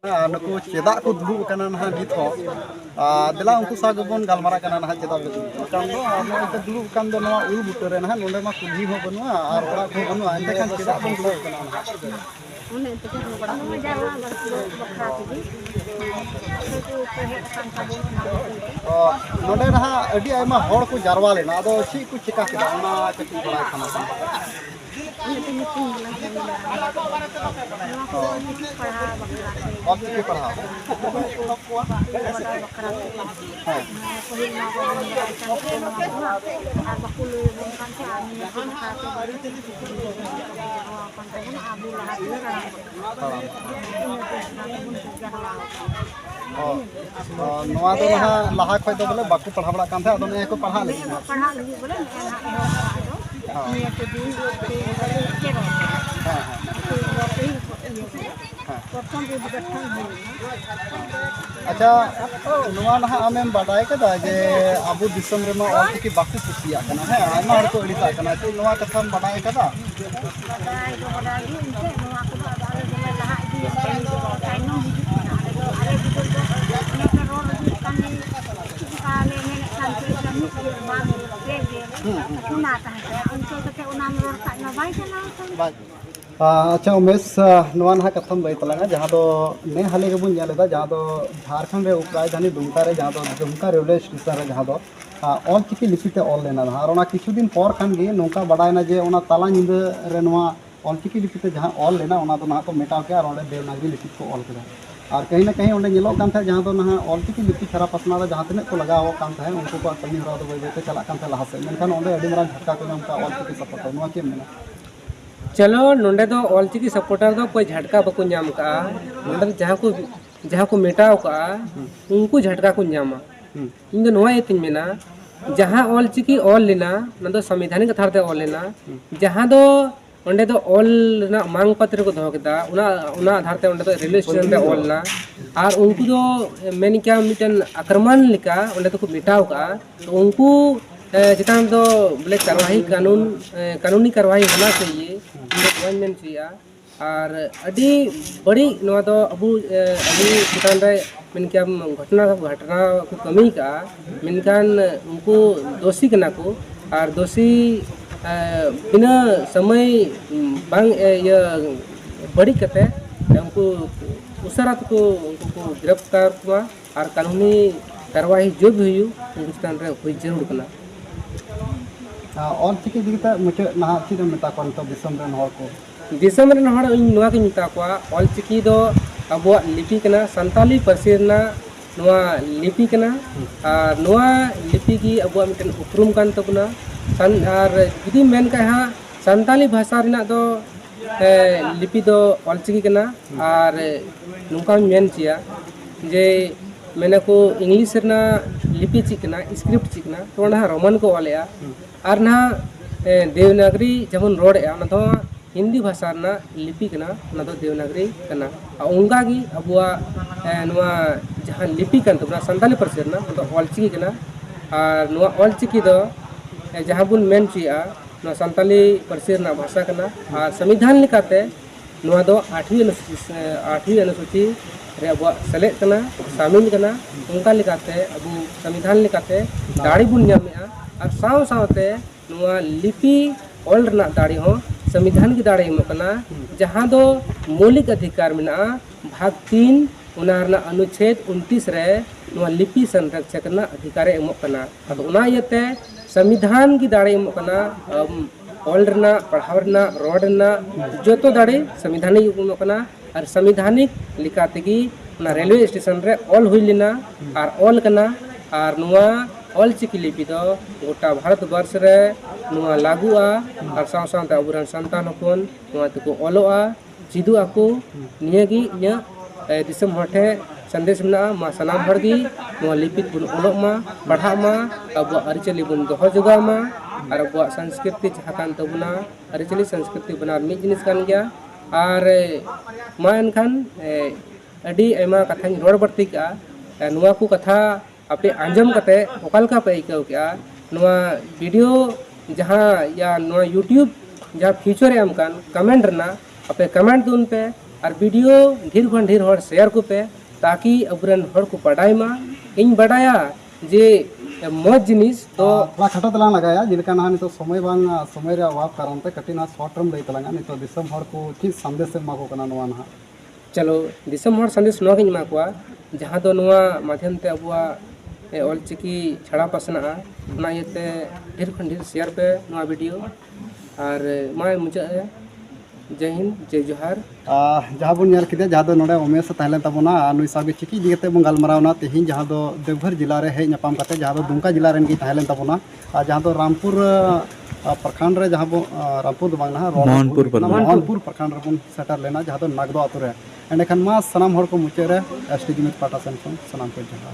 नुकु चेदा को दुड़ुब कना ना नित हो दिला उनको सा गबन गालमारा कना ना चेदा कान दो आमे दुड़ुब कान दो नवा उल बुटरे ना नोंडे मा कुली हो बनुआ और ओड़ा को बनुआ एंते खान चेदा बन दुड़ुब कना ना उन्हें तो क्या बड़ा हो जाएगा अगर बखरा थी नोंडे ना अडी आयमा होड़ को जारवा लेना अदो ची को चिका केदा ओना चकी बड़ा खाना और की पढ़ा नवा दो ना लहा खय दो बोले बाकू पढ़ा बड़ा कान थे अदो ने को पढ़ा ले बोले ये तो दिन अच्छा नुआ ना आमें बाडाय कदा जे अबु दिसम रे मा और की बाकू कुसिया कना है आयमा हर को अड़ीसा कना तो नुआ कथा बाडाय कदा बाडाय को बाडाय इनके नुआ को बाडाय जे लहा इदी ताइनो अरे बिल्कुल तो रोड कानी काले में शांति कमी बात सुना था उनको तो उनाम रोड का ना बाई चला अच्छा उमेश नुआ ना कथम लई तलांगा जहां दो ने हाले के बुन नेलेदा जहां दो झारखंड रे उपराजधानी दुमका रे जहां दो दुमका रेलवे स्टेशन रे जहां दो ऑल चिकी लिपिते ऑल लेना और ओना किछु दिन पर खान गे नोका बडायना जे ओना ताला निंद रे नुआ ऑल चिकी लिपिते जहां ऑल लेना ओना तो ना को मेटाव के और ओंडे देवनागरी लिपि को ऑल केदा और कहीं ना कहीं ओंडे नेलो कान था जहां दो ना ऑल चिकी लिपि खरा पसना जहां तने को लगाव कान था उनको को कमी हरा दो बेते चला कान था लहा से मेनखान ओंडे अडी मरा झटका को नमका ऑल चिकी सपोर्ट नुआ के मेना चलो नोंडे दो ऑल चिकी सपोर्टर दो कोई झटका बको नाम का नोंडे जहां को मेटाव का उनको झटका को नामा इन दो नोआ एतिन मेना जहां ऑल चिकी ऑल लेना न दो संवैधानिक आधार ते ऑल लेना जहां दो ओंडे दो ऑल ना मांग पत्र को दो केदा उना आधार ते ओंडे दो रेलवे स्टेशन ते ऑल ना और उनको दो मेन क्या मिटन आक्रमण लिका ओंडे तो को मेटाव का तो उनको जितान तो बोले कार्रवाई कानूनी कार्रवाई होना चाहिए गवर्नमेंट चाहिए और अभी बड़ी नवा तो अबू जितान रे मेन क्या घटना को कमी का मेनकान उनको दोषी कना को और दोषी बिना समय बांग ये बड़ी कते उनको उसरा को उनको गिरफ्तार हुआ और कानूनी कार्रवाई जो भी हुई उनको जितान रे हुई जरूर करना और चिकी दिगता मुझे ना चिदम मेता कोन तो दिसम रेन हर को दिसम रेन हर इन नुआ के मिता को ऑल चिकी दो अबो लिपि कना संताली परसेना नुआ लिपि कना और नुआ लिपि की अबो मिटन उपरुम कान तबना और जुदी मेन का हा संताली भाषा रिना दो लिपि दो ऑल चिकी कना और नुका मेन चिया जे मैंने को इंग्लिश ना लिपि चिकना स्क्रिप्ट चिकना तो ना रोमन को वालेया और ना देवनागरी जमन रोड है ना तो हिंदी भाषा ना लिपि कना ना तो देवनागरी कना उनका की अबुआ नुआ जहां लिपि कन तो संताली परसेंट ना तो ऑल चिकी कना और नुआ ऑल चिकी दो जहां बुन मेन चिया ना संताली परसेंट ना भाषा कना और संविधान लिखाते नुआ दो 8वीं अनुसूची रे अब सेलेक्ट कना शामिल कना उनका लिखाते अब संविधान लिखाते दाड़ी बुन नामेआ और साव सावते नुआ लिपि ऑल रना दाड़ी हो संविधान की दाड़ी एमो कना जहां दो मौलिक अधिकार मेना भाग 3 उना रना अनुच्छेद 29 रे नुआ लिपि संरक्षक ना अधिकार एमो कना तो उना यते संविधान की दाड़ी एमो कना ऑल रना पढ़ाव रना रोड रना जोतो दाड़ी संविधानिक एमो कना और संवैधानिक लिखाते की रेलवे स्टेशन रे ऑल हुई लेना और ऑल कना और नुआ ऑल चिकी लिपि दो गोटा भारत वर्ष रे नुआ लागुआ और साव सावते अबुरन संतान हपन नुआ तको ऑलोआ जिदु आको नियगी इया दिसम हटे संदेश में मा सनाम हरगी नुआ लिपि बुन ऑलोग मा पढ़ा मा अब अरिचली बुन दोहो जोगा मा और अब संस्कृति जहाकान तबुना अरिचली संस्कृति बना मी जिनिस कान गया और मा एनखान अडी एमा कथा रोड बर्ती का नुआ को कथा आपे आंजम कते ओकाल का पे इकाव क्या नुआ वीडियो जहां या नुआ यूट्यूब जहां फीचर एम कान कमेंट रना आपे कमेंट दून पे और वीडियो ढेर खन ढेर हर शेयर को पे ताकि अबरन हर को पढ़ाई मा इन बढ़ाया जे मौज जिनिस तो थोड़ा खटो तलांग लगाया जिनका ना नितो समय बांग समय रे अभाव कारण ते कटी ना शॉर्ट टर्म लई तलांगा नितो दिसम हर को ठीक संदेश मा को कना नवा ना चलो दिसम हर संदेश नवा गिन मा को जहां दो नवा माध्यम ते अबुआ ऑलचिकी छड़ा पसना ना येते ढेर खन ढेर शेयर पे नवा वीडियो और माय मुझे जय हिंद जय जोहार जहाँ बन नेल किदे जहाँ दो नोडे उमेश तहले तबना नुई सागे चिकी दिगते बन गलमरावना तेहिं जहाँ दो देवघर जिला रे हेज नपाम कते जहाँ दो दुमका जिला रेन की तहले तबना जहाँ दो रामपुर प्रखंड रे जहाँ बो रामपुर दो बांगना मोहनपुर प्रखंड रे बन सेटर लेना जहाँ दो नागदो आतु रे एंडे खान मा सनाम हर को मुचे रे एसटी जुमित पाटा सेन सनाम को जहाँ